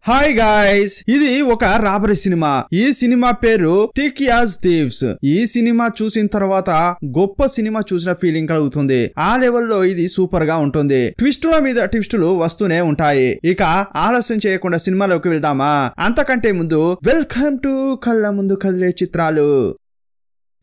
Hi guys, ఇది ఒక robbery cinema. ఈ సినిమా పేరు థిక్ యాజ్ థీవ్స్. ఈ సినిమా చూసిన తర్వాత గొప్ప సినిమా చూసిన ఫీలింగ్ కలుగుతుంది. ఆ లెవెల్లో ఇది సూపర్ గా ఉంటుంది. ట్విస్టుల మీద ట్విస్టులు వస్తూనే ఉంటాయి. ఇక ఆలస్యం చేయకుండా సినిమాలోకి వెళ్దామా? అంతకంటే ముందు వెల్కమ్ టు కళ్ళ ముందు కదిలే చిత్రాలు.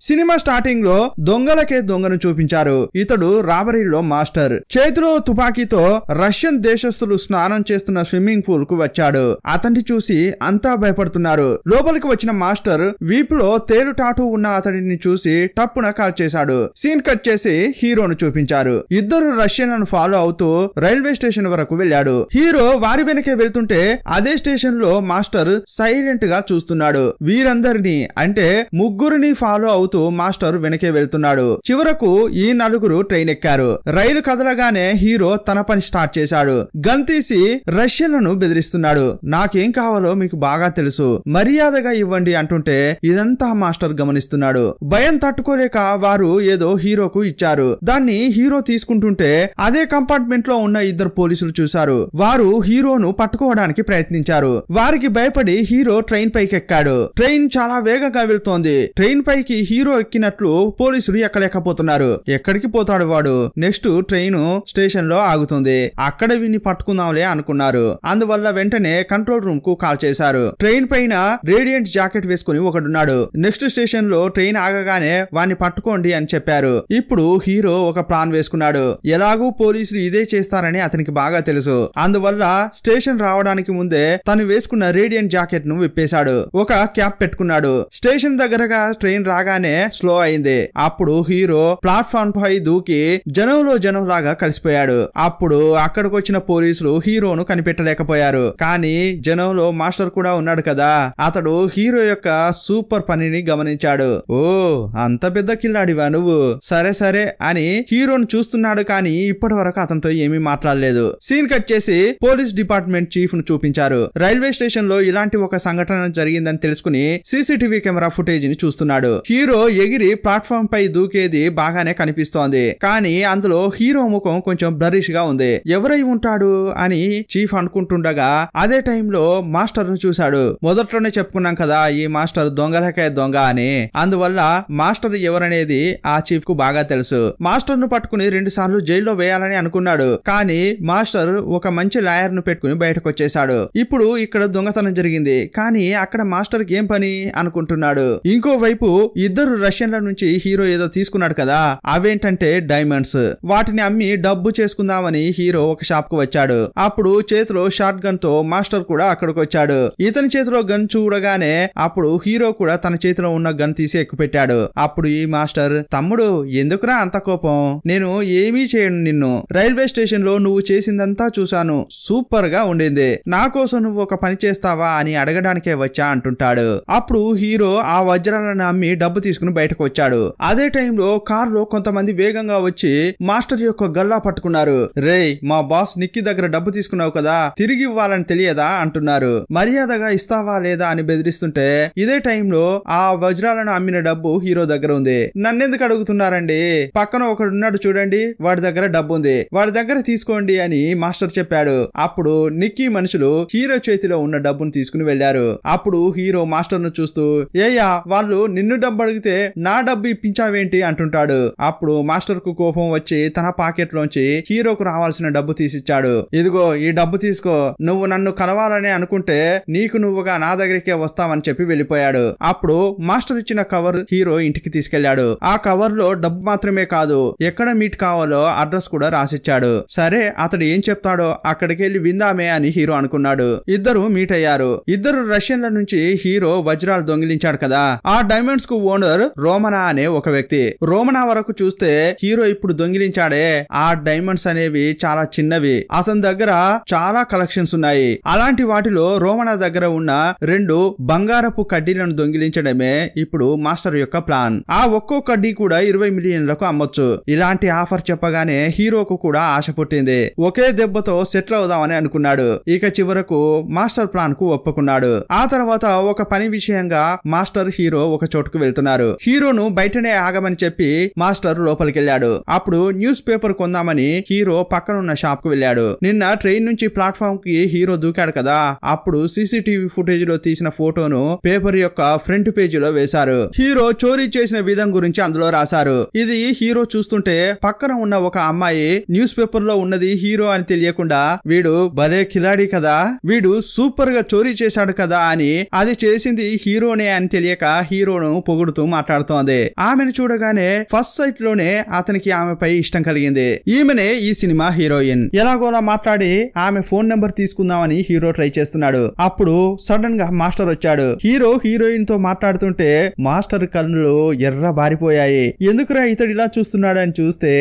సినిమా స్టార్టింగ్ లో దొంగలకే దొంగను చూపించారు. ఇతడు రాబరీలో మాస్టర్. చేతిలో తుపాకీతో రష్యన్ దేశస్థులు స్నానం చేస్తున్న స్విమ్మింగ్ పూల్ కు వచ్చాడు. అతన్ని చూసి అంతా భయపడుతున్నారు. లోపలికి వచ్చిన మాస్టర్ వీపులో తేలు టాటూ ఉన్న అతడిని చూసి టప్పున కాల్ చేశాడు. సీన్ కట్ చేసి హీరోను చూపించారు. ఇద్దరు రష్యన్లను ఫాలో అవుతూ రైల్వే స్టేషన్ వరకు వెళ్ళాడు. హీరో వారి వెనకే వెళ్తుంటే అదే స్టేషన్ లో మాస్టర్ సైలెంట్ గా చూస్తున్నాడు. వీరందరినీ అంటే ముగ్గురిని ఫాలో అవుతూ మాస్టర్ వెనకే వెళ్తున్నాడు. చివరకు ఈ నలుగురు ట్రైన్ ఎక్కారు. రైలు కదలగానే హీరో తన పని స్టార్ట్ చేశాడు. గన్ తీసి రష్యన్లను బెదిరిస్తున్నాడు. నాకేం కావాలో మీకు బాగా తెలుసు, మర్యాదగా ఇవ్వండి అంటుంటే ఇదంతా మాస్టర్ గమనిస్తున్నాడు. భయం తట్టుకోలేక వారు ఏదో హీరోకు ఇచ్చారు. దాన్ని హీరో తీసుకుంటుంటే అదే కంపార్ట్మెంట్ లో ఉన్న ఇద్దరు పోలీసులు చూశారు. వారు హీరోను పట్టుకోవడానికి ప్రయత్నించారు. వారికి భయపడి హీరో ట్రైన్ పైకి ఎక్కాడు. ట్రైన్ చాలా వేగంగా వెళ్తోంది. ట్రైన్ పైకి హీరో ఎక్కినట్లు పోలీసులు ఎక్కలేకపోతున్నారు. ఎక్కడికి పోతాడు వాడు? నెక్స్ట్ ట్రైన్ స్టేషన్ లో ఆగుతుంది. అక్కడ విని పట్టుకుందాంలే అనుకున్నారు. అందువల్ల వెంటనే కంట్రోల్ రూమ్ కు కాల్ చేశారు. ట్రైన్ పైన రేడియంట్ జాకెట్ వేసుకుని ఒకడున్నాడు. నెక్స్ట్ స్టేషన్ లో ట్రైన్ ఆగగానే వాణ్ణి పట్టుకోండి అని చెప్పారు. ఇప్పుడు హీరో ఒక ప్లాన్ వేసుకున్నాడు. ఎలాగూ పోలీసులు ఇదే చేస్తారని అతనికి బాగా తెలుసు. అందువల్ల స్టేషన్ రావడానికి ముందే తను వేసుకున్న రేడియంట్ జాకెట్ ను విప్పేశాడు. ఒక క్యాప్ పెట్టుకున్నాడు. స్టేషన్ దగ్గరగా ట్రైన్ రాగానే స్లో అయింది. అప్పుడు హీరో ప్లాట్ఫామ్ పై దూకి జనంలో జనం లాగా కలిసిపోయాడు. అప్పుడు అక్కడికి వచ్చిన పోలీసులు హీరోను కనిపెట్టలేకపోయారు. కానీ జనంలో మాస్టర్ కూడా ఉన్నాడు కదా, అతడు హీరో యొక్క సూపర్ పనిని గమనించాడు. ఓ, అంత పెద్ద కిల్లాడివా నువ్వు, సరే సరే అని హీరోను చూస్తున్నాడు. కానీ ఇప్పటి వరకు అతనితో ఏమీ మాట్లాడలేదు. సీన్ కట్ చేసి పోలీస్ డిపార్ట్మెంట్ చీఫ్ ను చూపించారు. రైల్వే స్టేషన్ లో ఇలాంటి ఒక సంఘటన జరిగిందని తెలుసుకుని సీసీటీవీ కెమెరా ఫుటేజ్ ని చూస్తున్నాడు. హీరో ఎగిరి ప్లాట్ఫామ్ పై దూకేది బాగానే కనిపిస్తోంది. కానీ అందులో హీరో ముఖం కొంచెం బ్లరిష్ గా ఉంది. ఎవరై ఉంటాడు అని చీఫ్ అనుకుంటుండగా అదే టైంలో మాస్టర్ ను చూశాడు. మొదట్లోనే చెప్పుకున్నాం కదా, ఈ మాస్టర్ దొంగలకే దొంగ అని. అందువల్ల మాస్టర్ ఎవరనేది ఆ చీఫ్ కు బాగా తెలుసు. మాస్టర్ ను పట్టుకుని 2 సార్లు జైల్లో వేయాలని అనుకున్నాడు. కానీ మాస్టర్ ఒక మంచి లాయర్ ను పెట్టుకుని బయటకు వచ్చేశాడు. ఇప్పుడు ఇక్కడ దొంగతనం జరిగింది, కానీ అక్కడ మాస్టర్ కి ఏం పని అనుకుంటున్నాడు. ఇంకోవైపు ఇద్దరు రష్యన్ల నుంచి హీరో ఏదో తీసుకున్నాడు కదా, అవేంటంటే డైమండ్స్. వాటిని అమ్మి డబ్బు చేసుకుందామని హీరో ఒక షాప్ కు వచ్చాడు. అప్పుడు చేతిలో షార్ట్ గన్ తో మాస్టర్ కూడా అక్కడికి వచ్చాడు. ఇతని చేతిలో గన్ చూడగానే అప్పుడు హీరో కూడా తన చేతిలో ఉన్న గన్ తీసి ఎక్కుపెట్టాడు. అప్పుడు ఈ మాస్టర్, తమ్ముడు ఎందుకురా అంత కోపం, నేను ఏమీ చేయను నిన్ను. రైల్వే స్టేషన్ లో నువ్వు చేసిందంతా చూశాను, సూపర్ గా ఉండింది. నా కోసం నువ్వు ఒక పని చేస్తావా అని అడగడానికే వచ్చా అంటుంటాడు. అప్పుడు హీరో ఆ వజ్రాలను అమ్మి డబ్బు తీసుకుని బయటకు వచ్చాడు. అదే టైంలో కార్ లో కొంతమంది వేగంగా వచ్చి మాస్టర్ యొక్క గల్లా పట్టుకున్నారు. రేయ్, మా బాస్ నిక్కీ దగ్గర డబ్బు తీసుకున్నావు కదా, తిరిగి ఇవ్వాలని తెలియదా అంటున్నారు. మర్యాదగా ఇస్తావా లేదా అని బెదిరిస్తుంటే ఇదే టైంలో ఆ వజ్రాలను అమ్మిన డబ్బు హీరో దగ్గర ఉంది. నన్నెందుకు అడుగుతున్నారండి, పక్కన ఒకడున్నాడు చూడండి, వాడి దగ్గర డబ్బు ఉంది, వాడి దగ్గర తీసుకోండి అని మాస్టర్ చెప్పాడు. అప్పుడు నిక్కీ మనుషులు హీరో చేతిలో ఉన్న డబ్బును తీసుకుని వెళ్లారు. అప్పుడు హీరో మాస్టర్ ను చూస్తూ, ఏయ్యా వాళ్ళు నిన్ను డబ్బు అడిగితే నా డబ్బు ఇప్పించావేంటి అంటుంటాడు. అప్పుడు మాస్టర్ కు కోపం వచ్చి తన పాకెట్ లోంచి హీరోకు రావాల్సిన డబ్బు తీసిచ్చాడు. ఇదిగో ఈ డబ్బు తీసుకో, నువ్వు నన్ను కలవాలని అనుకుంటే నీకు నువ్వుగా నా దగ్గరికే వస్తావని చెప్పి వెళ్ళిపోయాడు. అప్పుడు మాస్టర్ ఇచ్చిన కవర్ హీరో ఇంటికి తీసుకెళ్లాడు. ఆ కవర్ లో డబ్బు మాత్రమే కాదు, ఎక్కడ మీట్ కావాలో అడ్రస్ కూడా రాసిచ్చాడు. సరే, అతడు ఏం చెప్తాడో అక్కడికి వెళ్లి విందామే అని హీరో అనుకున్నాడు. ఇద్దరు మీట్ అయ్యారు. ఇద్దరు రష్యన్ల నుంచి హీరో వజ్రాలు దొంగిలించాడు కదా, ఆ డైమండ్స్ కు ఓనర్ రోమనా అనే ఒక వ్యక్తి. రోమనా వరకు చూస్తే హీరో ఇప్పుడు దొంగిలించాడే ఆ డైమండ్స్ అనేవి చాలా చిన్నవి. అతని దగ్గర చాలా కలెక్షన్స్ ఉన్నాయి. అలాంటి వాటిలో రోమనా దగ్గర ఉన్న 2 బంగారపు కడ్డీలను దొంగిలించడమే ఇప్పుడు మాస్టర్ యొక్క ప్లాన్. ఆ ఒక్కో కడ్డీ కూడా 20 మిలియన్లకు అమ్మొచ్చు. ఇలాంటి ఆఫర్ చెప్పగానే హీరోకు కూడా ఆశ పుట్టింది. ఒకే దెబ్బతో సెటిల్ అవుదామని అనుకున్నాడు. ఇక చివరకు మాస్టర్ ప్లాన్ కు ఒప్పుకున్నాడు. ఆ తర్వాత ఒక పని విషయంగా మాస్టర్ హీరో ఒక చోటుకు వెళ్తున్నారు. చేశారు. హీరోను బయటనే ఆగమని చెప్పి మాస్టర్ లోపలికి వెళ్ళాడు. అప్పుడు న్యూస్ పేపర్ కొందామని హీరో పక్కనున్న షాప్ కు వెళ్ళాడు. నిన్న ట్రైన్ నుంచి ప్లాట్ఫామ్ కి హీరో దూకాడు కదా, అప్పుడు సీసీటీవీ ఫుటేజ్ లో తీసిన ఫోటోను పేపర్ యొక్క ఫ్రంట్ పేజీలో వేశారు. హీరో చోరీ చేసిన విధం గురించి అందులో రాశారు. ఇది హీరో చూస్తుంటే పక్కన ఉన్న ఒక అమ్మాయి న్యూస్ పేపర్ లో ఉన్నది హీరో అని తెలియకుండా వీడు భలే కిలాడి కదా, వీడు సూపర్ గా చోరీ చేశాడు కదా అని, అది చేసింది హీరోనే అని తెలియక హీరోను పొగుడుతూ మాట్లాడుతోంది. ఆమెను చూడగానే ఫస్ట్ సైట్ లోనే అతనికి ఆమెపై ఇష్టం కలిగింది. ఈమెనే ఈ సినిమా హీరోయిన్. ఎలాగోలా మాట్లాడి ఆమె ఫోన్ నెంబర్ తీసుకుందామని హీరో ట్రై చేస్తున్నాడు. అప్పుడు సడన్ గా మాస్టర్ వచ్చాడు. హీరో హీరోయిన్ తో మాట్లాడుతుంటే మాస్టర్ కళ్ళు ఎర్ర బారిపోయాయి. ఎందుకురా ఇతడు ఇలా చూస్తున్నాడు అని చూస్తే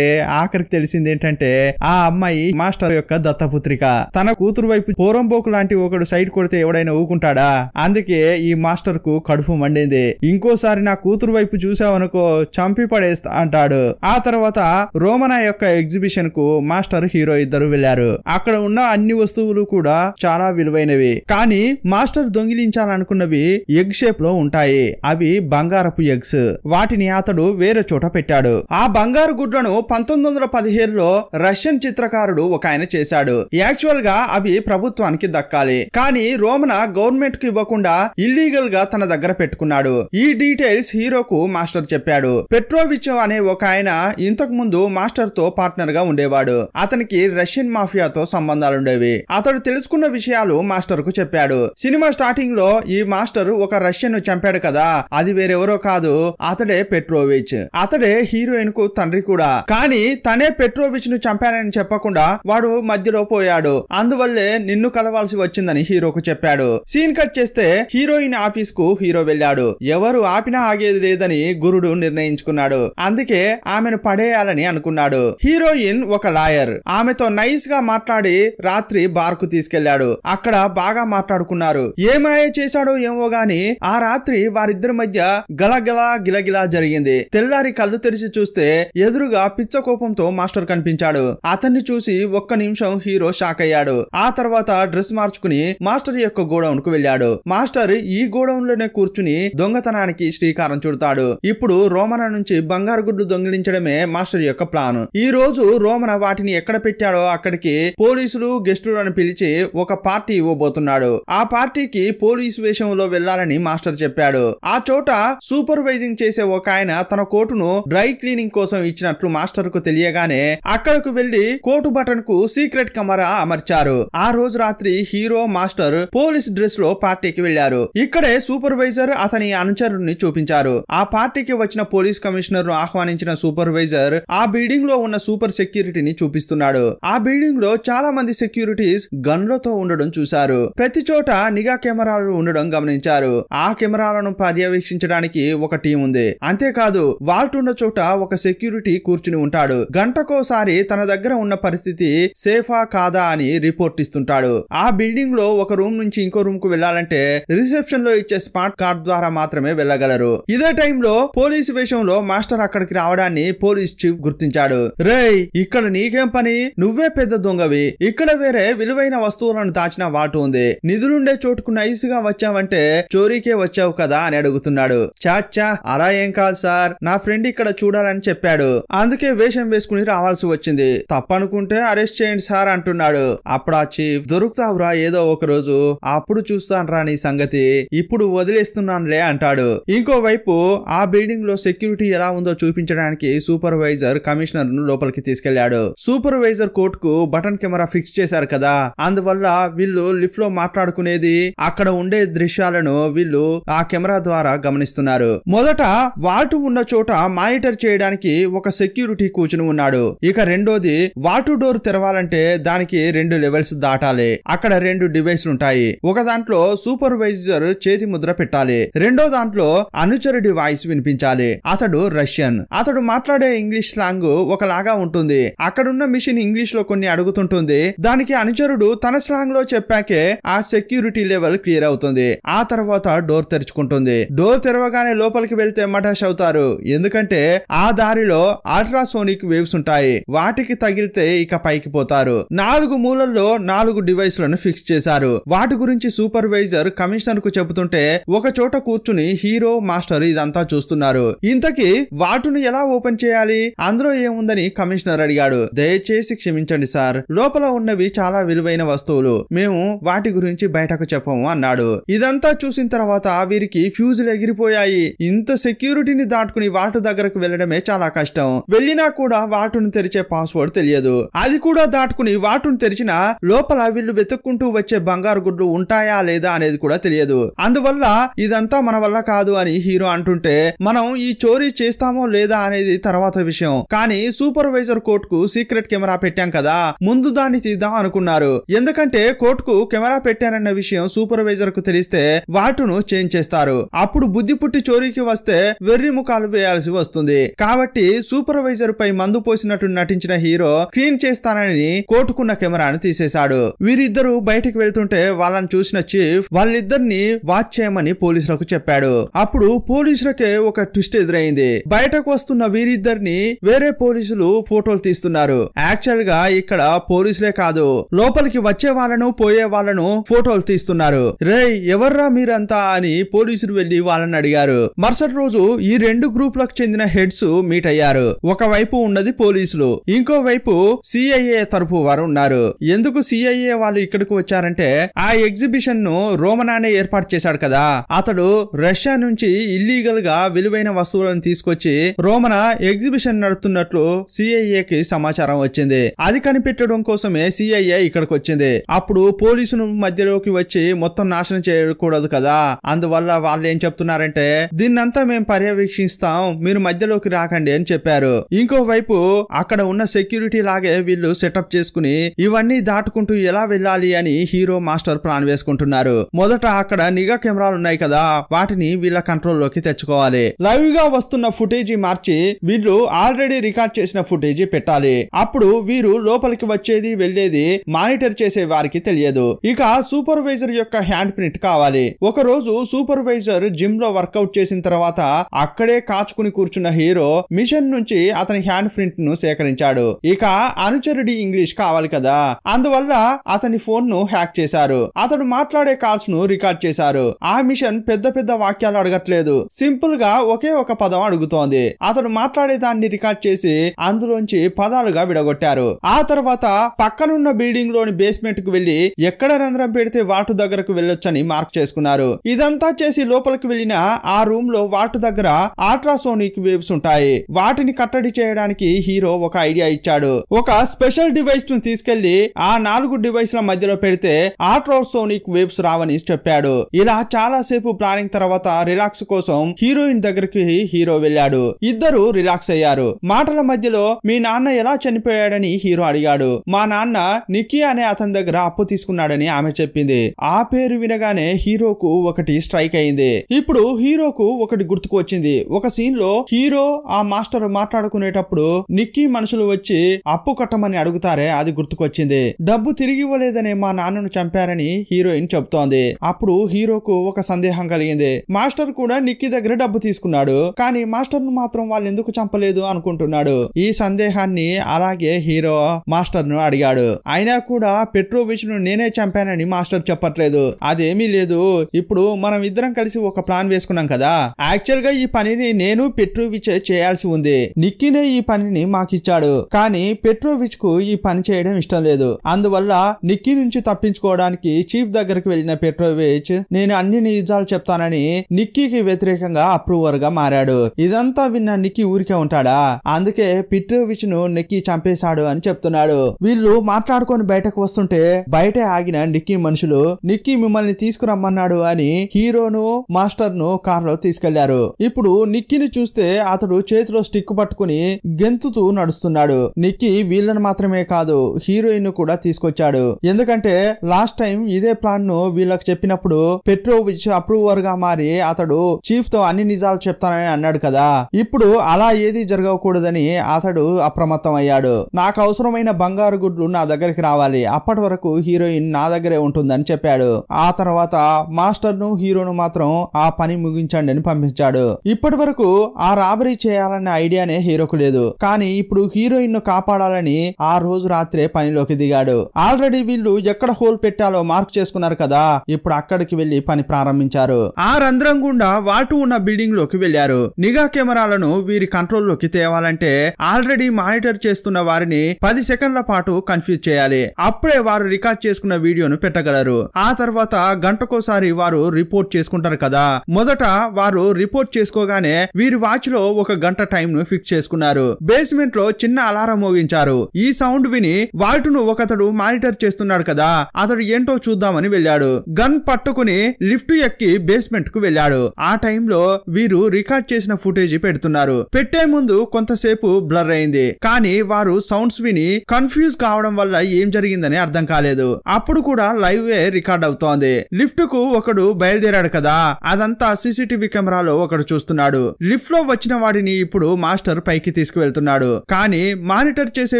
ఆఖరికి తెలిసింది ఏంటంటే ఆ అమ్మాయి మాస్టర్ యొక్క దత్తపుత్రిక. తన కూతురు వైపు పోరంబోకు లాంటి ఒకడు సైడ్ కొడితే ఎవడైనా ఊకుంటాడా? అందుకే ఈ మాస్టర్ కు కడుపు మండింది. ఇంకోసారి నా కూతురు వైపు చూసావనుకో చంపి పడేస్తా అంటాడు. ఆ తర్వాత రోమనా యొక్క ఎగ్జిబిషన్ కు మాస్టర్ హీరో ఇద్దరు వెళ్లారు. అక్కడ ఉన్న అన్ని వస్తువులు కూడా చాలా విలువైనవి. కానీ మాస్టర్ దొంగిలించాలనుకున్నవి ఎగ్ షేప్ లో ఉంటాయి. అవి బంగారపు ఎగ్స్. వాటిని అతడు వేరే చోట పెట్టాడు. ఆ బంగారు గుడ్లను 1917లో రష్యన్ చిత్రకారుడు ఒక ఆయన చేశాడు. యాక్చువల్ గా అవి ప్రభుత్వానికి దక్కాలి. కానీ రోమన గవర్నమెంట్ కు ఇవ్వకుండా ఇల్లీగల్ గా తన దగ్గర పెట్టుకున్నాడు. ఈ డీటెయిల్స్ హీరోకు మాస్టర్ చెప్పాడు. పెట్రోవిచ్ అనే ఒక ఆయన ఇంతకు ముందు మాస్టర్ తో పార్ట్నర్ గా ఉండేవాడు. అతనికి రష్యన్ మాఫియాతో సంబంధాలుండేవి. అతడు తెలుసుకున్న విషయాలు మాస్టర్ కు చెప్పాడు. సినిమా స్టార్టింగ్ లో ఈ మాస్టర్ ఒక రష్యన్ ను చంపాడు కదా, అది వేరెవరో కాదు, అతడే పెట్రోవిచ్. అతడే హీరోయిన్ కు తండ్రి కూడా. కానీ తనే పెట్రోవిచ్ ను చంపానని చెప్పకుండా వాడు మధ్యలో పోయాడు. అందువల్లే నిన్ను కలవాల్సి వచ్చిందని హీరోకు చెప్పాడు. సీన్ కట్ చేస్తే హీరోయిన్ ఆఫీస్ కు హీరో వెళ్ళాడు. ఎవరు ఆపినా ఆగేది లేదని గురుడు నిర్ణయించుకున్నాడు. అందుకే ఆమెను పడేయాలని అనుకున్నాడు. హీరోయిన్ ఒక లాయర్. ఆమెతో నైస్ గా మాట్లాడి రాత్రి బార్ కు తీసుకెళ్లాడు. అక్కడ బాగా మాట్లాడుకున్నారు. ఏమాయ చేశాడో ఏమో గాని ఆ రాత్రి వారిద్దరి మధ్య గలగలా గిలగిలా జరిగింది. తెల్లారి కళ్ళు తెరిచి చూస్తే ఎదురుగా పిచ్చ కోపంతో మాస్టర్ కనిపించాడు. అతన్ని చూసి ఒక్క నిమిషం హీరో షాక్ అయ్యాడు. ఆ తర్వాత డ్రెస్ మార్చుకుని మాస్టర్ యొక్క గోడౌన్ కు వెళ్ళాడు. మాస్టర్ ఈ గోడౌన్ లోనే కూర్చుని దొంగతనానికి శ్రీకారం చుడతాడు. ఇప్పుడు రోమన నుంచి బంగారు గుడ్లు దొంగిలించడమే మాస్టర్ యొక్క ప్లాన్. ఈ రోజు రోమన వాటిని ఎక్కడ పెట్టాడో అక్కడికి పోలీసులు గెస్టులను పిలిచి ఒక పార్టీ ఇవ్వబోతున్నాడు. ఆ పార్టీకి పోలీసు వేషంలో వెళ్లాలని మాస్టర్ చెప్పాడు. ఆ చోట సూపర్వైజింగ్ చేసే ఒక ఆయన తన కోటును డ్రై క్లీనింగ్ కోసం ఇచ్చినట్లు మాస్టర్ కు తెలియగానే అక్కడకు వెళ్లి కోటు బటన్ కు సీక్రెట్ కెమెరా అమర్చారు. ఆ రోజు రాత్రి హీరో మాస్టర్ పోలీస్ డ్రెస్ లో పార్టీకి వెళ్లారు. ఇక్కడే సూపర్వైజర్ అతని అనుచరుని చూపించారు. ఆ పార్టీకి వచ్చిన పోలీస్ కమిషనర్ ను ఆహ్వానించిన సూపర్వైజర్ ఆ బిల్డింగ్ లో ఉన్న సూపర్ సెక్యూరిటీని చూపిస్తున్నాడు. ఆ బిల్డింగ్ లో చాలా మంది సెక్యూరిటీస్ గన్లతో ఉండడం చూశారు. ప్రతి చోట నిఘా కెమెరాలు ఉండడం గమనించారు. ఆ కెమెరాలను పర్యవేక్షించడానికి ఒక టీం ఉంది. అంతేకాదు వాల్ట్ ఉన్న చోట ఒక సెక్యూరిటీ కూర్చుని ఉంటాడు. గంటకోసారి తన దగ్గర ఉన్న పరిస్థితి సేఫా కాదా అని రిపోర్ట్ ఇస్తుంటాడు. ఆ బిల్డింగ్ లో ఒక రూమ్ నుంచి ఇంకో రూమ్ కు వెళ్లాలంటే రిసెప్షన్ లో ఇచ్చే స్మార్ట్ కార్డ్ ద్వారా మాత్రమే వెళ్లగలరు. ఇదే టైంలో పోలీసు వేషంలో మాస్టర్ అక్కడికి రావడాన్ని పోలీస్ చీఫ్ గుర్తించాడు. రేయ్, ఇక్కడ నీకేం పని? నువ్వే పెద్ద దొంగవి. ఇక్కడ వేరే విలువైన వస్తువులను దాచిన వాటు ఉంది. నిధులుండే చోటుకు నైస్ గా వచ్చావంటే చోరీకే వచ్చావు కదా అని అడుగుతున్నాడు. చాచా, అలా ఏం కాదు సార్, నా ఫ్రెండ్ ఇక్కడ చూడాలని చెప్పాడు, అందుకే వేషం వేసుకుని రావాల్సి వచ్చింది. తప్పనుకుంటే అరెస్ట్ చేయండి సార్ అంటున్నాడు. అప్పుడు ఆ చీఫ్, దొరుకుతావురా ఏదో ఒక రోజు, అప్పుడు చూస్తానురా నీ సంగతి, ఇప్పుడు వదిలేస్తున్నానులే అంటాడు. ఇంకోవైపు ఆ బిల్డింగ్ లో సెక్యూరిటీ ఎలా ఉందో చూపించడానికి సూపర్వైజర్ కమిషనర్ ను లోపలికి తీసుకెళ్లాడు. సూపర్వైజర్ కోర్ట్ కు బటన్ కెమెరా ఫిక్స్ చేశారు కదా, అందువల్ల వీళ్ళు లిఫ్ట్ లో మాట్లాడుకునేది అక్కడ ఉండే దృశ్యాలను వీళ్ళు ఆ కెమెరా ద్వారా గమనిస్తున్నారు. మొదట వాల్ట్ ఉన్న చోట మానిటర్ చేయడానికి ఒక సెక్యూరిటీ కూర్చుని ఉన్నాడు. ఇక రెండోది, వాల్ట్ డోర్ తెరవాలంటే దానికి 2 లెవెల్స్ దాటాలి. అక్కడ 2 డివైస్ ఉంటాయి. ఒక దాంట్లో సూపర్వైజర్ చేతి ముద్ర పెట్టాలి. రెండో దాంట్లో అనుచరుడి వాయిస్ వినిపించాలి. అతడు రష్యన్. అతడు మాట్లాడే ఇంగ్లీష్ స్లాంగ్ ఒకలాగా ఉంటుంది. అక్కడున్న మిషన్ ఇంగ్లీష్ లో కొన్ని అడుగుతుంటుంది. దానికి అనుచరుడు తన స్లాంగ్ లో చెప్పాకే ఆ సెక్యూరిటీ లెవెల్ క్లియర్ అవుతుంది. ఆ తర్వాత డోర్ తెరుచుకుంటుంది. డోర్ తెరవగానే లోపలికి వెళ్తే మటాష్ అవుతారు. ఎందుకంటే ఆ దారిలో అల్ట్రాసోనిక్ వేవ్స్ ఉంటాయి. వాటికి తగిలితే ఇక పైకి పోతారు. 4 మూలల్లో 4 డివైస్లను ఫిక్స్ చేశారు. వాటి గురించి సూపర్వైజర్ కమిషనర్ కు చెబుతుంటే ఒక చోట కూర్చుని హీరో మాస్టర్ ఇదంతా చూస్తున్నారు. ఇంతకీ వాటును ఎలా ఓపెన్ చేయాలి, అందులో ఏముందని కమిషనర్ అడిగాడు. దయచేసి క్షమించండి సార్, లోపల ఉన్నవి చాలా విలువైన వస్తువులు, మేము వాటి గురించి బయటకు చెప్పము అన్నాడు. ఇదంతా చూసిన తర్వాత వీరికి ఫ్యూజులు ఎగిరిపోయాయి. ఇంత సెక్యూరిటీని దాటుకుని వాటు దగ్గరకు వెళ్లడమే చాలా కష్టం. వెళ్ళినా కూడా వాటును తెరిచే పాస్వర్డ్ తెలియదు. అది కూడా దాటుకుని వాటును తెరిచిన లోపల వీళ్ళు వెతుక్కుంటూ వచ్చే బంగారు గుడ్లు ఉంటాయా లేదా అనేది కూడా తెలియదు. అందువల్ల ఇదంతా మన వల్ల కాదు అని హీరో అంటుంటే, మనం ఈ చోరీ చేస్తామో లేదా అనేది తర్వాత విషయం, కానీ సూపర్వైజర్ కోర్టుకు సీక్రెట్ కెమెరా పెట్టాం కదా, ముందు దాన్ని తీద్దాం అనుకున్నారు. ఎందుకంటే కోర్టుకు కెమెరా పెట్టారన్న విషయం సూపర్వైజర్ కు తెలిస్తే వాటును చేంజ్ చేస్తారు. అప్పుడు బుద్ధి పుట్టి చోరీకి వస్తే వెర్రి ముఖాలు వేయాల్సి వస్తుంది. కాబట్టి సూపర్వైజర్ పై మందు పోసినట్టు నటించిన హీరో క్లీన్ చేస్తానని కోర్టుకున్న కెమెరాను తీసేశాడు. వీరిద్దరూ బయటికి వెళ్తుంటే వాళ్ళని చూసిన చీఫ్ వాళ్ళిద్దరిని వాచ్ చేయమని పోలీసులకు చెప్పాడు. అప్పుడు పోలీసులకే ఒక ట్విస్ట్ ఎదురైంది. బయటకు వస్తున్న వీరిద్దరిని వేరే పోలీసులు ఫోటోలు తీస్తున్నారు. యాక్చువల్ గా ఇక్కడ పోలీసులే కాదు, లోపలికి వచ్చే వాళ్ళను పోయే వాళ్ళను ఫోటోలు తీస్తున్నారు. రేయ్ ఎవర్రా మీరంతా అని పోలీసులు వెళ్లి వాళ్ళని అడిగారు. మరుసటి రోజు ఈ రెండు గ్రూపులకు చెందిన హెడ్స్ మీట్ అయ్యారు. ఒకవైపు ఉన్నది పోలీసులు, ఇంకోవైపు సిఐఏ తరపు వారు ఉన్నారు. ఎందుకు సిఐఏ వాళ్ళు ఇక్కడికి వచ్చారంటే, ఆ ఎగ్జిబిషన్ ను రోమనానే ఏర్పాటు చేశాడు కదా, అతడు రష్యా నుంచి ఇల్లీగల్ గా విలువైన వస్తువులను తీసుకొచ్చి రోమనా ఎగ్జిబిషన్ నడుపుతున్నట్లు సిఐఏకి సమాచారం వచ్చింది. అది కనిపెట్టడం కోసమే సిఐఏ ఇక్కడికి వచ్చింది. అప్పుడు పోలీసులు మధ్యలోకి వచ్చి మొత్తం నాశనం చేయకూడదు కదా, అందువల్ల వాళ్ళు ఏం చెప్తున్నారంటే, దీన్నంతా మేము పర్యవేక్షిస్తాం, మీరు మధ్యలోకి రాకండి అని చెప్పారు. ఇంకోవైపు అక్కడ ఉన్న సెక్యూరిటీ లాగే వీళ్ళు సెటప్ చేసుకుని ఇవన్నీ దాటుకుంటూ ఎలా వెళ్ళాలి అని హీరో మాస్టర్ ప్లాన్ వేసుకుంటున్నారు. మొదట అక్కడ నిఘా కెమెరాలు ఉన్నాయి కదా, వాటిని వీళ్ళ కంట్రోల్ లోకి తెచ్చుకోవాలి. లైవ్ గా వస్తున్న ఫుటేజీ మార్చి వీళ్ళు ఆల్రెడీ రికార్డ్ చేసిన ఫుటేజీ పెట్టాలి. అప్పుడు వీరు లోపలికి వచ్చేది వెళ్లేది మానిటర్ చేసే వారికి తెలియదు. ఇక సూపర్వైజర్ యొక్క హ్యాండ్ ప్రింట్ కావాలి. ఒక రోజు సూపర్వైజర్ జిమ్ లో వర్కౌట్ చేసిన తర్వాత అక్కడే కాచుకుని కూర్చున్న హీరో మిషన్ నుంచి అతని హ్యాండ్ ప్రింట్ ను సేకరించాడు. ఇక అనుచరుడి ఇంగ్లీష్ కావాలి కదా, అందువల్ల అతని ఫోన్ ను హ్యాక్ చేశారు. అతడు మాట్లాడే కాల్స్ ను రికార్డ్ చేశారు. ఆ మిషన్ పెద్ద పెద్ద వాక్యాలు అడగట్లేదు, సింపుల్ గా ఒకే ఒక పదం అడుగుతోంది. అతడు మాట్లాడే దాన్ని రికార్డ్ చేసి అందులోంచి పదాలుగా విడగొట్టారు. ఆ తర్వాత పక్కనున్న బిల్డింగ్ లోని బేస్మెంట్ కు వెళ్లి ఎక్కడ రంధ్రం పెడితే వాటు దగ్గరకు వెళ్ళొచ్చని మార్క్ చేసుకున్నారు. ఇదంతా చేసి లోపలికి వెళ్లిన ఆ రూమ్ లో వాటు దగ్గర అల్ట్రాసోనిక్ వేవ్స్ ఉంటాయి. వాటిని కట్టడి చేయడానికి హీరో ఒక ఐడియా ఇచ్చాడు. ఒక స్పెషల్ డివైస్ ను తీసుకెళ్లి ఆ 4 డివైస్ల మధ్యలో పెడితే అల్ట్రాసోనిక్ వేవ్స్ రావని చెప్పాడు. ఇలా చాలా సేపు ప్లానింగ్ తర్వాత రిలాక్స్ కోసం హీరోయిన్ దగ్గరికి హీరో వెళ్ళాడు. ఇద్దరు రిలాక్స్ అయ్యారు. మాటల మధ్యలో మీ నాన్న ఎలా చనిపోయాడని హీరో అడిగాడు. మా నాన్న నిక్కీ అనే అతని దగ్గర అప్పు తీసుకున్నాడని ఆమె చెప్పింది. ఆ పేరు వినగానే హీరోకు ఒకటి స్ట్రైక్ అయింది. ఇప్పుడు హీరోకు ఒకటి గుర్తుకు వచ్చింది. ఒక సీన్ లో హీరో ఆ మాస్టర్ మాట్లాడుకునేటప్పుడు నిక్కీ మనుషులు వచ్చి అప్పు కట్టమని అడుగుతారే, అది గుర్తుకొచ్చింది. డబ్బు తిరిగి ఇవ్వలేదనే మా నాన్నను చంపారని హీరోయిన్ చెప్తోంది. అప్పుడు హీరోకు ఒక సందేహం కలిగింది. మాస్టర్ కూడా నిక్కీ దగ్గర డబ్బు తీసుకున్నాడు, కానీ మాస్టర్ ను మాత్రం వాళ్ళు ఎందుకు చంపలేదు అనుకుంటున్నాడు. ఈ సందేహాన్ని అలాగే హీరో మాస్టర్ ను అడిగాడు. అయినా కూడా పెట్రోవిచ్ ను నేనే చంపానని మాస్టర్ చెప్పట్లేదు. అదేమీ లేదు, ఇప్పుడు మనం ఇద్దరం కలిసి ఒక ప్లాన్ వేసుకున్నాం కదా, యాక్చువల్ గా ఈ పనిని నేను పెట్రోవిచ్ చేయాల్సి ఉంది. నిక్కీనే ఈ పనిని మాకిచ్చాడు, కానీ పెట్రోవిచ్ కు ఈ పని చేయడం ఇష్టం లేదు. అందువల్ల నిక్కీ నుంచి తప్పించుకోవడానికి చీఫ్ దగ్గరకు వెళ్లిన పెట్రోవిచ్ నేను అన్ని నిజాలు చెప్తానని నిక్కీకి వ్యతిరేకంగా అప్రూవర్ గా మారాడు. ఇదంతా విన్న నిక్కీ ఊరికే ఉంటాడా, అందుకే పెట్రోవిచ్ ను నిక్కీ చంపేశాడు అని చెప్తున్నాడు. వీళ్ళు మాట్లాడుకొని బయటకు వస్తుంటే బయటే ఆగిన నిక్కీ మనుషులు నిక్కీ మిమ్మల్ని తీసుకురమ్మన్నాడు అని హీరోను మాస్టర్ ను కార్ లో తీసుకెళ్లారు. ఇప్పుడు నిక్కీని చూస్తే అతడు చేతిలో స్టిక్ పట్టుకుని గెంతుతూ నడుస్తున్నాడు. నిక్కీ వీళ్ళని మాత్రమే కాదు హీరోయిన్ కూడా తీసుకొచ్చాడు. ఎందుకంటే లాస్ట్ టైం ఇదే ప్లాన్ ను వీళ్ళకి చెప్పినప్పుడు పెట్రోవిచ్ అప్రూవర్ గా మారి అతడు చీఫ్ తో అన్ని నిజాలు చెప్తానని అన్నాడు కదా, ఇప్పుడు అలా ఏది జరగకూడదని అతడు అప్రమత్తం అయ్యాడు. నాకు అవసరమైన బంగారు గుడ్లు నా దగ్గరికి రావాలి, అప్పటి వరకు హీరోయిన్ నా దగ్గరే ఉంటుందని చెప్పాడు. ఆ తర్వాత మాస్టర్ ను హీరోను మాత్రం ఆ పని ముగించండి అని పంపించాడు. ఇప్పటి వరకు ఆ రాబరీ చేయాలనే ఐడియానే హీరోకు లేదు, కానీ ఇప్పుడు హీరోయిన్ ను కాపాడాలని ఆ రోజు రాత్రే పనిలోకి దిగాడు. ఆల్రెడీ వీళ్ళు ఎక్కడ హోల్ పెట్టాలో మార్క్ చేసుకున్నారు కదా, ఇప్పుడు అక్కడికి వెళ్లి పని ప్రారంభించారు. ఆ రంధ్రం గుండా వాటు ఉన్న బిల్డింగ్ లోకి వెళ్లారు. నిఘా కెమెరాలను వీరి కంట్రోల్లోకి తేవాలంటే ఆల్రెడీ మానిటర్ చేస్తున్న వారిని 10 సెకండ్ల పాటు కన్ఫ్యూజ్ చేయాలి. అప్పుడే వారు రికార్డ్ చేసుకున్న వీడియోను పెట్టగలరు. ఆ తర్వాత గంటకోసారి వారు రిపోర్ట్ చేసుకుంటారు కదా. మొదట వారు రిపోర్ట్ చేసుకోగానే వీరి వాచ్ లో 1 గంట టైం ను ఫిక్స్ చేసుకున్నారు. బేస్మెంట్ లో చిన్న అలారం మోగించారు. ఈ సౌండ్ విని వాల్టును ఒకతడు మానిటర్ చేస్తున్నాడు కదా, అతడు ఏంటో చూద్దామని వెళ్ళాడు. గన్ పట్టుకుని లిఫ్ట్ ఎక్కి బేస్మెంట్ కు వెళ్ళాడు. ఆ టైంలో వీరు రికార్డ్ చేసిన ఫుటేజ్ పెడుతున్నారు. పెట్టే ముందు కొంతసేపు బ్లర్ అయింది, కానీ వారు సౌండ్స్ విని కన్ఫ్యూజ్ కావడం వల్ల ఏం జరిగిందని అర్థం కాలేదు. అప్పుడు కూడా లైవ్ రికార్డ్ అవుతోంది. లిఫ్ట్ కు ఒకడు బయలుదేరాడు కదా, అదంతా సీసీటీవీ కెమెరాలో ఒకడు చూస్తున్నాడు. లిఫ్ట్ లో వచ్చిన వాడిని ఇప్పుడు మాస్టర్ పైకి తీసుకువెళ్తున్నాడు. కానీ మానిటర్ చేసే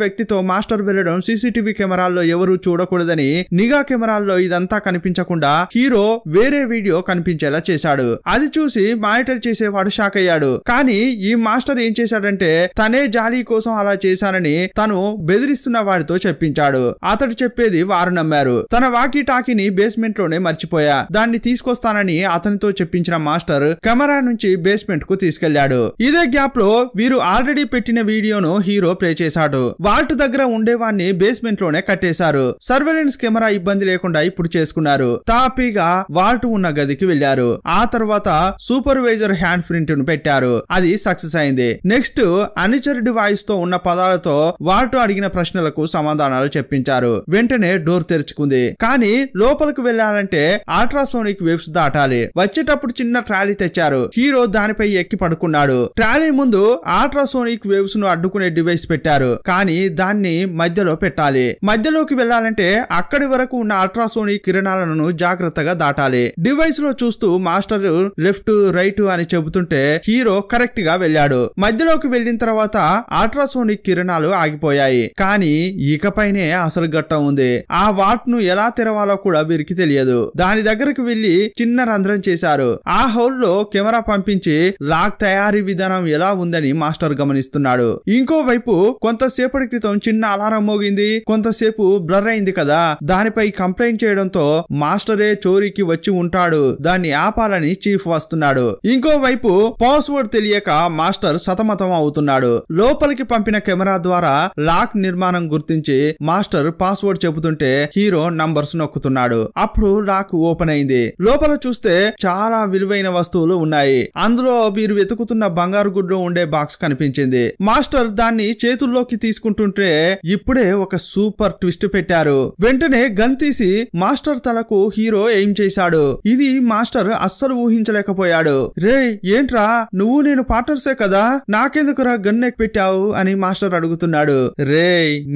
వ్యక్తితో మాస్టర్ వెళ్లడం సీసీటీవీ కెమెరాల్లో ఎవరు చూడకూడదని నిఘా కెమెరాల్లో ఇదంతా కనిపించకుండా హీరో వేరే వీడియో కనిపించేలా చేశాడు. అది చూసి మానిటర్ చేసేవాడు షాక్ అయ్యాడు. కానీ ఈ మాస్టర్ ఏం చేశాడంటే తనే జాలీ కోసం అలా చేశానని తను బెదిరిస్తున్న వాడితో చెప్పించాడు. అతడు చెప్పేది వారు నమ్మారు. తన వాకీ టాకీని బేస్మెంట్ లోనే మర్చిపోయా, దాన్ని తీసుకొస్తానని అతనితో చెప్పించిన మాస్టర్ కెమెరా నుంచి బేస్మెంట్ కు తీసుకెళ్లాడు. ఇదే గ్యాప్ లో వీరు ఆల్రెడీ పెట్టిన వీడియోను హీరో ప్లే చేశాడు. వాల్ట్ దగ్గర ఉండేవాన్ని బేస్మెంట్ లోనే కట్టేశారు. సర్వేలెన్స్ కెమెరా ఇబ్బంది లేకుండా ఇప్పుడు చేసుకున్నారు. తాపీగా వాల్ట్ ఉన్న గదికి వెళ్లారు. ఆ తర్వాత సూపర్వైజర్ హ్యాండ్ ప్రింట్ ను పెట్టారు. అది సక్సెస్ అయింది. నెక్స్ట్ అన్‌చర్డ్ వాయిస్ తో ఉన్న పదాలతో వాల్ట్ అడిగిన ప్రశ్నలకు సమాధానాలు చెప్పించారు. వెంటనే డోర్ తెరుచుకుంది. కానీ లోపలికి వెళ్లాలంటే అల్ట్రాసోనిక్ వేవ్స్ దాటాలి. వచ్చేటప్పుడు చిన్న ట్రాలీ తెచ్చారు. హీరో దానిపై ఎక్కి పడుకున్నాడు. ట్రాలీ ముందు అల్ట్రాసోనిక్ వేవ్స్ ను అడ్డుకునే డివైస్ పెట్టారు. కానీ దాన్ని మధ్యలో పెట్టాలి. మధ్యలోకి వెళ్లాలంటే అక్కడి వరకు ఉన్న అల్ట్రాసోనిక్ కిరణాలను జాగ్రత్తగా దాటాలి. డివైస్ లో చూస్తూ మాస్టర్ లెఫ్ట్ రైట్ అని చెబుతుంటే హీరో కరెక్ట్ గా వెళ్ళాడు. మధ్యలోకి వెళ్లిన తర్వాత అల్ట్రాసోనిక్ కిరణాలు ఆగిపోయాయి. కానీ ఇకపైనే అసలు ఘట్టం ఉంది. ఆ వాల్ట్ ను ఎలా తెరవాలో కూడా వీరికి తెలియదు. దాని దగ్గరకు వెళ్లి చిన్న రంధ్రం చేశారు. ఆ హోల్ లో కెమెరా పంపించి లాక్ తయారీ విధానం ఎలా ఉందని మాస్టర్ గమనిస్తున్నాడు. ఇంకోవైపు కొంతసేపటి క్రితం చిన్న అలారం మోగింది, కొంతసేపు బ్లర్ అయింది కదా, దానిపై కంప్లైంట్ చేయడంతో మాస్టరే చోరీకి వచ్చి ఉంటాడు, దాన్ని ఆపాలని చీఫ్ వస్తున్నాడు. ఇంకోవైపు పాస్వర్డ్ తెలియక మాస్టర్ సతమతం అవుతున్నాడు. లోపలికి పంపిన కెమెరా ద్వారా లాక్ నిర్మాణం గుర్తించి మాస్టర్ పాస్వర్డ్ చెబుతుంటే హీరో నంబర్స్ నొక్కుతున్నాడు. అప్పుడు లాక్ ఓపెన్ అయింది. లోపల చూస్తే చాలా విలువైన వస్తువులు ఉన్నాయి. అందులో వీరు వెతుకుతున్న బంగారు గుడ్డు ఉండే బాక్స్ కనిపించింది. మాస్టర్ దాన్ని చేతుల్లోకి తీసుకుంటుంటే ఇప్పుడే ఒక సూపర్ ట్విస్ట్ పెట్టారు. వెంటనే గన్ తీసి మాస్టర్ తలకు హీరో ఏం చేశాడు. ఇది మాస్టర్ అస్సలు ఊహించలేకపోయాడు. రే ఏంట్రా, నువ్వు నేను పార్ట్నర్సే కదా, నాకెందుకురా గన్ ఎక్ పెట్టావు అని మాస్టర్ అడుగుతున్నాడు. రే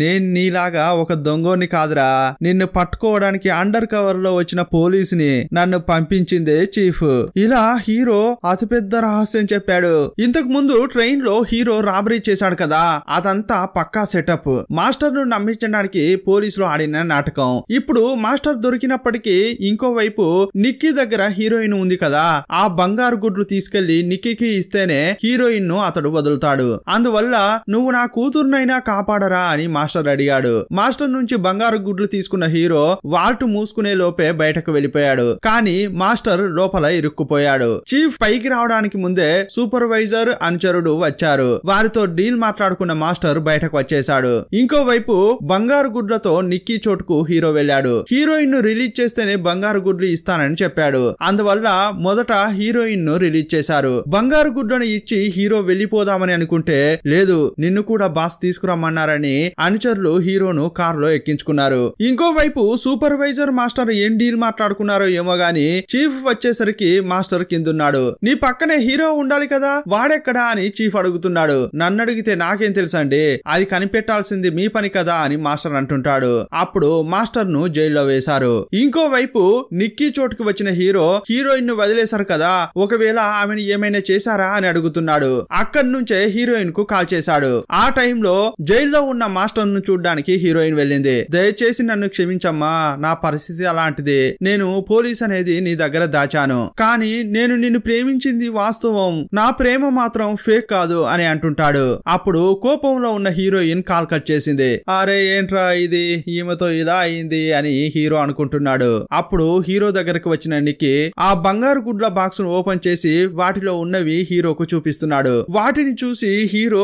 నేను నీలాగా ఒక దొంగోని కాదురా, నిన్ను పట్టుకోవడానికి అండర్ కవర్ లో వచ్చిన పోలీసుని నన్ను పంపించిందే చీఫ్. ఇలా హీరో అతిపెద్ద రహస్యం చెప్పాడు. ఇంతకు ముందు ట్రైన్ లో హీరో రాబరీ చేశాడు కదా, అదంతా పక్కా సెటప్. మాస్టర్ ను నమ్మించడానికి పోలీసులు ఆడిన నాటకం. ఇప్పుడు మాస్టర్ దొరికినప్పటికీ ఇంకోవైపు నిక్కీ దగ్గర హీరోయిన్ ఉంది కదా, ఆ బంగారు గుడ్లు తీసుకెళ్లి నిక్కీకి ఇస్తేనే హీరోయిన్ ను అతడు వదులుతాడు. అందువల్ల నువ్వు నా కూతురునైనా కాపాడరా అని మాస్టర్ అడిగాడు. మాస్టర్ నుంచి బంగారు గుడ్లు తీసుకున్న హీరో వాల్ట్ మూసుకునే లోపే బయటకు వెళ్లిపోయాడు. కానీ మాస్టర్ లోపల ఇరుక్కుపోయాడు. చీఫ్ పైకి రావడానికి ముందే సూపర్వైజర్ అనుచరుడు వచ్చారు. వారితో డీల్ మాట్లాడుకున్న మాస్టర్ బయటకు వచ్చేశాడు. ఇంకోవైపు బంగారు గుడ్లతో నిక్కీ చోటుకు హీరో వెళ్ళాడు. హీరోయిన్ ను రిలీజ్ చేస్తేనే బంగారు గుడ్లు ఇస్తానని చెప్పాడు. అందువల్ల మొదట హీరోయిన్ ను రిలీజ్ చేశారు. బంగారు గుడ్లను ఇచ్చి హీరో వెళ్లిపోదామని అనుకుంటే లేదు, నిన్ను కూడా బాస్ తీసుకురమ్మన్నారని అనుచరులు హీరోను కారులో ఎక్కించుకున్నారు. ఇంకోవైపు సూపర్వైజర్ మాస్టర్ ఏం డీల్ మాట్లాడుకున్నారో ఏమో గాని చీఫ్ వచ్చేసరికి మాస్టర్ కిందున్నాడు. నీ పక్కనే హీరో ఉండాలి కదా, వాడెక్కడా అని చీఫ్ అడుగుతున్నాడు. నన్ను అడిగితే నాకేం తెలుసండి, అది కనిపెట్టాల్సింది మీ పని కదా అని మాస్టర్ అంటుంటాడు. అప్పుడు మాస్టర్ ను జైల్లో వేశారు. ఇంకోవైపు నిక్కీ చోటుకు వచ్చిన హీరో హీరోయిన్ ను వదిలేశారు కదా, ఒకవేళ ఆమెను ఏమైనా చేశారా అని అడుగుతున్నాడు. అక్కడి నుంచే హీరోయిన్ కు కాల్ చేశాడు. ఆ టైంలో జైల్లో ఉన్న మాస్టర్ ను చూడ్డానికి హీరోయిన్ వెళ్ళింది. దయచేసి నన్ను క్షమించమ్మా, నా పరిస్థితి అలాంటిది, నేను పోలీస్ అనేది నీ దగ్గర దాచాను, కానీ నేను నిన్ను ప్రేమించింది వాస్తవం, నా ప్రేమ మాత్రం ఫేక్ కాదు అని అంటుంటాడు. అప్పుడు కోపంలో ఉన్న హీరోయిన్ కాల్ కట్ చేసింది. అరే ఏంట్రా ఇది, ఈమెతో ఇలా అయింది అని హీరో అనుకుంటున్నాడు. అప్పుడు హీరో దగ్గరకు వచ్చిన నిక్కీ ఆ బంగారు గుడ్ల బాక్స్ ను ఓపెన్ ఓపెన్ చేసి వాటిలో ఉన్నవి హీరోకు చూపిస్తున్నాడు. వాటిని చూసి హీరో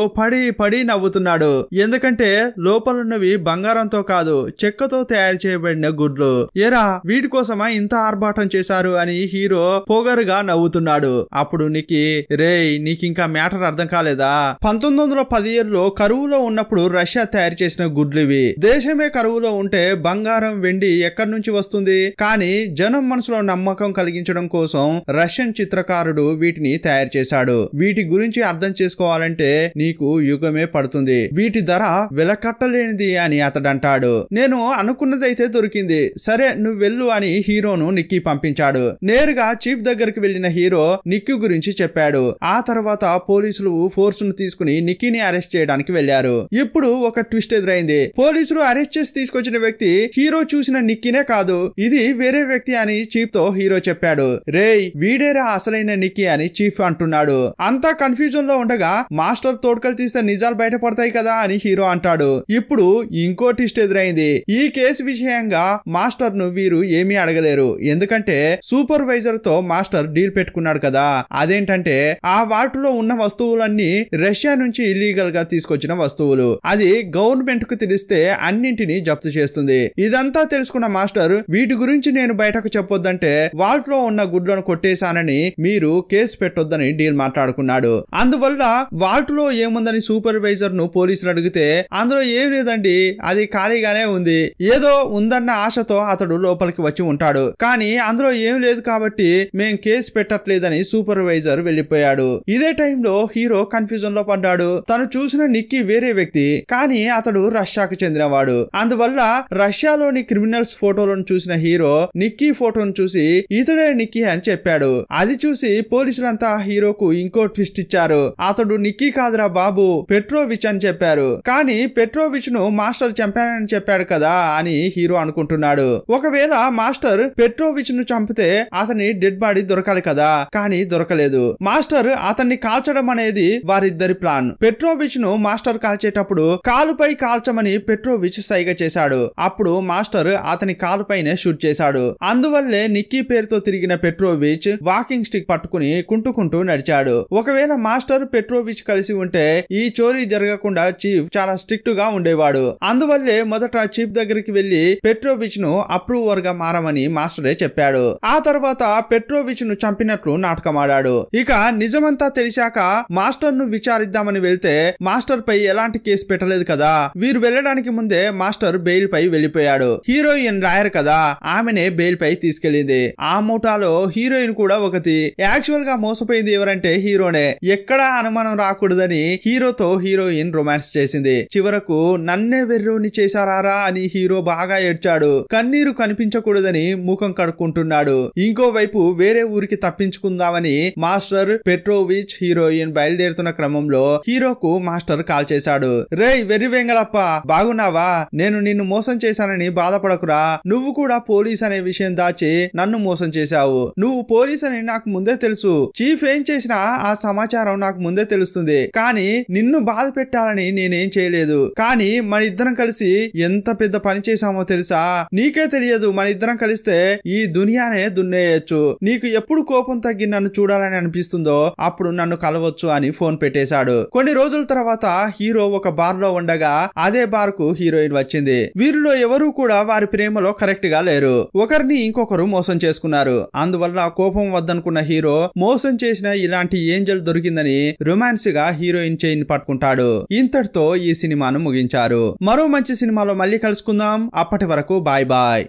పడి నవ్వుతున్నాడు. ఎందుకంటే లోపలున్నవి బంగారంతో కాదు, చెక్కతో తయారు చేయబడిన గుడ్లు. ఏరా వీటి కోసమా ఇంత ఆర్భాటం చేశారు అని హీరో పొగరుగా నవ్వుతున్నాడు. అప్పుడు నిక్కీ, రేయ్ నీకింకా మ్యాటర్ అర్థం కాలేదా? 1917లో కరువులో ఉన్నప్పుడు రష్యా తయారు చేసిన గుడ్లివి. దేశమే కరువులో ఉంటే బంగారం వెండి ఎక్కడి నుంచి వస్తుంది? కానీ జనం మనసులో నమ్మకం కలిగించడం కోసం రష్యన్ చిత్రకారుడు వీటిని తయారు చేశాడు. వీటి గురించి అర్థం చేసుకోవాలంటే నీకు యుగమే పడుతుంది. వీటి ధర వెలకట్టలేనిది అని అతడంటాడు. నేను అనుకున్నదైతే దొరికింది, సరే నువ్వు వెళ్ళు అని హీరోను నిక్కీ పంపించాడు. నేరుగా చీఫ్ దగ్గరికి వెళ్లిన హీరో నిక్కీ గురించి చెప్పాడు. ఆ తర్వాత పోలీసులు ఫోర్స్ ను తీసుకుని నిక్కీని అరెస్ట్ చేయడానికి వెళ్లారు. ఇప్పుడు ఒక ట్విస్ట్ ఎదురైంది. పోలీసులు అరెస్ట్ చేసి తీసుకొచ్చిన వ్యక్తి హీరో చూసిన నిక్కీనే కాదు, ఇది వేరే వ్యక్తి అని చీఫ్ తో హీరో చెప్పాడు. రేయ్ వీడేరా అసలైన నిక్కీ అని చీఫ్ అంటున్నాడు. అంతా కన్ఫ్యూజన్ లో ఉండగా మాస్టర్ తోడ్కలు తీస్తే నిజాలు బయటపడతాయి కదా అని హీరో అంటాడు. ఇప్పుడు ఇంకో ట్విస్ట్ ఎదురైంది. ఈ కేసు విషయంగా మాస్టర్ ను వీరు ఏమీ అడగలేరు. ఎందుకంటే సూపర్వైజర్ తో మాస్టర్ డీల్ పెట్టుకున్నాడు కదా. అదేంటంటే ఆ వాటిలో ఉన్న వస్తువులన్నీ రష్యా నుంచి ఇల్లీగల్ గా తీసుకొచ్చిన వస్తువులు. అది గవర్నమెంట్ కు తెలిస్తే అన్నింటినీ జప్తు చేస్తుంది. ఇదంతా తెలుసుకున్న మాస్టర్ వీటి గురించి నేను బయటకు చెప్పొద్దంటే వాటిలో ఉన్న గుడ్లను కొట్టేశానని మీరు కేసు పెట్టొద్దని డీల్ మాట్లాడుకున్నాడు. అందువల్ల వాటిలో ఏముందని సూపర్వైజర్ ను పోలీసులు అడిగితే అందులో ఏం లేదండి, అది ఖాళీగానే ఉంది. ఏదో ఉందన్న ఆశతో అతడు లోపలికి వచ్చి ఉంటాడు. కానీ అందులో ఏం లేదు కాబట్టి మేం కేసు పెట్టట్లేదని సూపర్వైజర్ వెళ్లిపోయాడు. ఇదే టైంలో హీరో కన్ఫ్యూజన్ లో పడ్డాడు. తను చూసిన నిక్కీ వేరే వ్యక్తి, కానీ అతడు రష్యాకు చెందినవాడు. అందువల్ల రష్యాలోని క్రిమినల్స్ ఫోటోలను చూసిన హీరో నిక్కీ ఫోటోను చూసి ఇతడే నిక్కీ అని చెప్పాడు. అది చూసి పోలీసులంతా హీరోకు ఇంకో ట్విస్ట్ ఇచ్చారు. అతడు నిక్కీ కాదురా బాబు, పెట్రోవిచ్ అని చెప్పారు. కానీ పెట్రోవిచ్ ను మాస్టర్ చంపానని చెప్పాడు కదా అని హీరో అనుకుంటున్నాడు. ఒకవేళ మాస్టర్ పెట్రోవిచ్ ను చంపితే అతని డెడ్ బాడీ దొరకాలి కదా, కానీ దొరకలేదు. మాస్టర్ అతన్ని కాల్చడం అనేది వారిద్దరి ప్లాన్. పెట్రోవిచ్ ను మాస్టర్ కాల్చేటప్పుడు కాలుపై కాల్చమని పెట్రోవిచ్ సైగ చేశాడు. అప్పుడు మాస్టర్ అతని కాలుపైనే షూట్ చేశాడు. అందువల్లే నిక్కీ పేరుతో తిరిగిన పెట్రోవిచ్ వాకింగ్ స్టిక్ పట్టుకుని కుంటుకుంటూ నడిచాడు. ఒకవేళ మాస్టర్ పెట్రోవిచ్ కలిసి ఉంటే ఈ చోరీ జరగకుండా చీఫ్ చాలా స్ట్రిక్ట్ గా ఉండేవాడు. అందువల్లే మొదట చీఫ్ దగ్గరికి వెళ్లి పెట్రోవిచ్ ను అప్రూవర్ గా మారమని మాస్టరే చెప్పాడు. ఆ తర్వాత పెట్రోవిచ్ ను చంపినట్లు నాటకమాడాడు. ఇక నిజమంతా తెలిసాక మాస్టర్ ను విచారిద్దామని వెళ్తే మాస్టర్ పై ఎలాంటి కేసు పెట్టలేదు కదా. వీరు వెళ్లడానికి ముందే మాస్టర్ బెయిల్ పై వెళ్లిపోయాడు. హీరోయిన్ లాయర్ కదా, ఆమెనే బెయిల్ పై తీసుకెళ్లింది. ఆ మూటాలో హీరోయిన్ కూడా ఒకటి. యాక్చువల్ గా మోసపోయింది ఎవరంటే హీరోనే. ఎక్కడా అనుమానం రాకూడదని హీరోతో హీరోయిన్ రొమాన్స్ చేసింది. చివరకు నన్నే వెర్రోని చేశారా అని హీరో బాగా ఏడ్చాడు. కన్నీరు కనిపించకూడదని ముఖం కడుక్కుంటున్నాడు. ఇంకోవైపు వేరే ఊరికి తప్పించుకుందామని మాస్టర్, పెట్రోవిచ్, హీరోయిన్ బయలుదేరుతున్న క్రమంలో హీరోకు మాస్టర్ కాల్ చేశాడు. రేయ్ వెర్రి వెంగళప్ప, బాగున్నావా? నేను నిన్ను మోసం చేశానని బాధపడకురా. నువ్వు కూడా పోలీస్ అనే విషయం దాచి నన్ను మోసం చేశావు. నువ్వు పోలీస్ అని నాకు ముందే తెలుసు. చీఫ్ ఏం చేసినా ఆ సమాచారం నాకు ముందే తెలుస్తుంది. కానీ నిన్ను బాధ పెట్టాలని నేనేం చేయలేదు. కానీ మన ఇద్దరం కలిసి ఎంత పెద్ద పని చేశామో తెలుసా? నీకే తెలియదు. మన ఇద్దరం కలిస్తే ఈ దునియానే దున్నేయచ్చు. నీకు ఎప్పుడు కోపం తగ్గి నన్ను చూడాలని అనిపిస్తుందో అప్పుడు నన్ను కలవచ్చు అని ఫోన్ పెట్టేశాడు. కొన్ని రోజుల తర్వాత హీరో ఒక బార్ లో ఉండగా అదే బార్ కు హీరోయిన్ వచ్చింది. వీరిలో ఎవరూ కూడా వారి ప్రేమలో కరెక్ట్ గా లేరు. ఒకరిని ఇంకొకరు మోసం చేసుకున్నారు. అందువల్ల కోపం వద్దనుకున్న హీరో మోసం చేసిన ఇలాంటి ఏంజల్ దొరికిందని రొమాన్స్ గా హీరోయిన్ చైన్ పట్టుకుంటాడు. ఇంతటితో ఈ సినిమాను ముగించారు. మరో మంచి సినిమాలో మళ్ళీ కలుసుకుందాం. అప్పటి వరకు బాయ్ బాయ్.